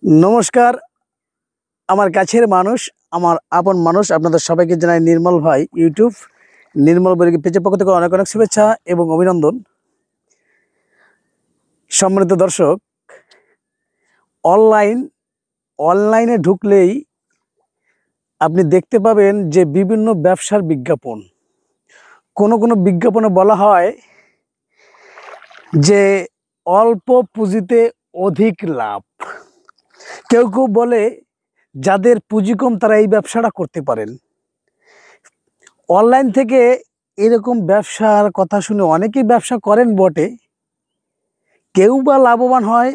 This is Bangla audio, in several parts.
নমস্কার। আমার কাছের মানুষ, আমার আপন মানুষ, আপনাদের সবাইকে জানাই নির্মল ভাই ইউটিউব নির্মল বৈরাগী পেজের পক্ষ থেকে অনেক অনেক শুভেচ্ছা এবং অভিনন্দন। সম্মানিত দর্শক, অনলাইনে ঢুকলেই আপনি দেখতে পাবেন যে বিভিন্ন ব্যবসার বিজ্ঞাপন। কোনো বিজ্ঞাপনে বলা হয় যে অল্প পুঁজিতে অধিক লাভ। কেউ বলে যাদের পুঁজি কম তারা এই ব্যবসাটা করতে পারেন। অনলাইন থেকে এরকম ব্যবসার কথা শুনে অনেকেই ব্যবসা করেন বটে, কেউ বা লাভবান হয়,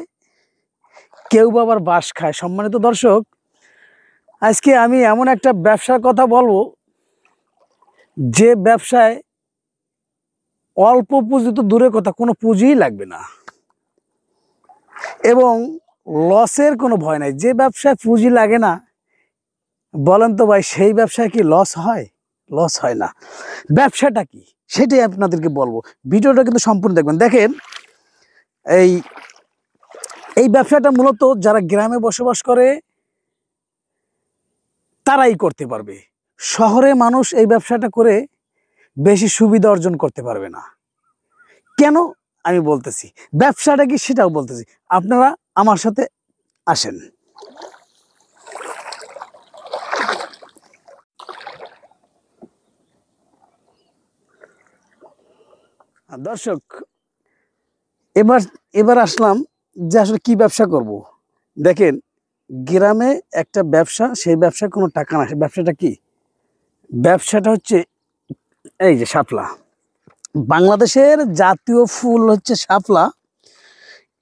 কেউ বা আবার বাস খায়। সম্মানিত দর্শক, আজকে আমি এমন একটা ব্যবসার কথা বলবো যে ব্যবসায় অল্প পুঁজি তো দূরের কথা, কোনো পুঁজিই লাগবে না এবং লসের কোনো ভয় নাই। যে ব্যবসায় পুঁজি লাগে না, বলেন তো ভাই, সেই ব্যবসায় কি লস হয়? লস হয় না। ব্যবসাটা কি সেটাই আপনাদেরকে বলবো। ভিডিওটা কিন্তু সম্পূর্ণ দেখবেন। দেখেন, এই ব্যবসাটা মূলত যারা গ্রামে বসবাস করে তারাই করতে পারবে। শহরে মানুষ এই ব্যবসাটা করে বেশি সুবিধা অর্জন করতে পারবে না। কেন আমি বলতেছি, ব্যবসাটা কি সেটাও বলতেছি, আপনারা আমার সাথে আসেন। দর্শক, এবার আসলাম যে আসলে কি ব্যবসা করব। দেখেন, গ্রামে একটা ব্যবসা, সেই ব্যবসায় কোনো টাকা না। সেই ব্যবসাটা কি? ব্যবসাটা হচ্ছে এই যে শাপলা। বাংলাদেশের জাতীয় ফুল হচ্ছে শাপলা।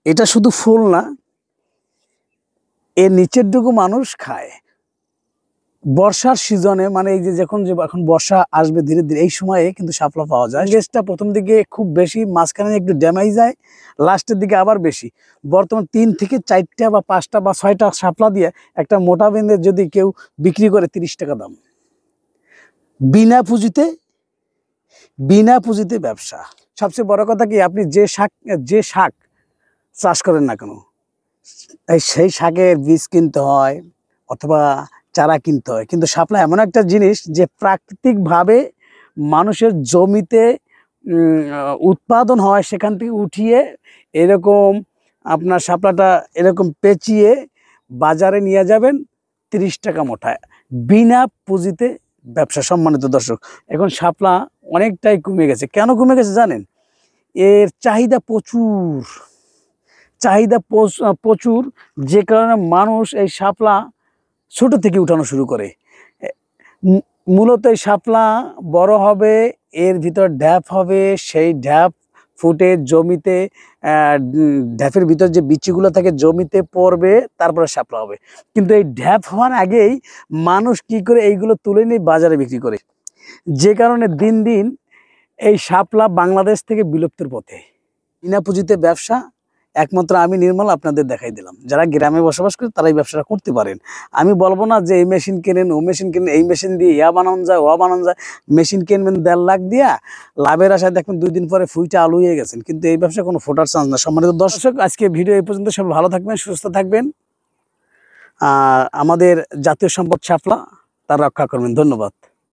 এটা শুধু ফুল না, এর নিচের দিকে মানুষ খায়। বর্ষার সিজনে, মানে এই যে এখন বর্ষা আসবে ধীরে ধীরে, এই সময়ে কিন্তু শাপলা পাওয়া যায়। গাছটা প্রথম দিকে খুব বেশি, মাঝখানে একটু ড্যামেজ যায়, লাস্টের দিকে আবার বেশি। বর্তমান 3 থেকে 4টা বা 5টা বা 6টা শাপলা দিয়ে একটা মোটা বেঁধে যদি কেউ বিক্রি করে 30 টাকা দাম। বিনা পুঁজিতে ব্যবসা। সবচেয়ে বড় কথা কি, আপনি যে শাক চাষ করেন না কেন, সেই শাকের বীজ কিনতে হয় অথবা চারা কিনতে হয়। কিন্তু শাপলা এমন একটা জিনিস যে প্রাকৃতিকভাবে মানুষের জমিতে উৎপাদন হয়, সেখান থেকে উঠিয়ে এরকম আপনার শাপলাটা এরকম পেঁচিয়ে বাজারে নিয়ে যাবেন, 30 টাকা মোটায়। বিনা পুঁজিতে ব্যবসা। সম্মানিত দর্শক, এখন শাপলা অনেকটাই কমে গেছে। কেন কমে গেছে জানেন? এর চাহিদা প্রচুর, যে কারণে মানুষ এই শাপলা ছোট থেকে উঠানো শুরু করে। মূলত এই শাপলা বড় হবে, এর ভিতর ঢ্যাপ হবে, সেই ঢ্যাপ ফুটে জমিতে, ঢ্যাপের ভিতর যে বিচিগুলো থাকে জমিতে পড়বে, তারপরে শাপলা হবে। কিন্তু এই ঢ্যাপ হওয়ার আগেই মানুষ কি করে এইগুলো তুলে নিয়ে বাজারে বিক্রি করে, যে কারণে দিন দিন এই শাপলা বাংলাদেশ থেকে বিলুপ্তির পথে। বিনা পুঁজিতে ব্যবসা একমাত্র আমি নির্মল আপনাদের দেখাই দিলাম। যারা গ্রামে বসবাস করে তারা এই ব্যবসাটা করতে পারেন। আমি বলবো না যে এই মেশিন কেনেন, ও মেশিন কেনেন, এই মেশিন দিয়ে ইয়া বানানো যায়, ও বানানো যায়। মেশিন কিনবেন 1.5 লাখ দিয়া, লাভের আশায় দেখবেন 2 দিন পরে ফুইটা আলু হয়ে গেছেন। কিন্তু এই ব্যবসা কোনো ফোটার চান্স না। সম্মানিত দর্শক, আজকে ভিডিও এই পর্যন্ত। সব ভালো থাকবেন, সুস্থ থাকবেন, আর আমাদের জাতীয় সম্পদ শাপলা তার রক্ষা করবেন। ধন্যবাদ।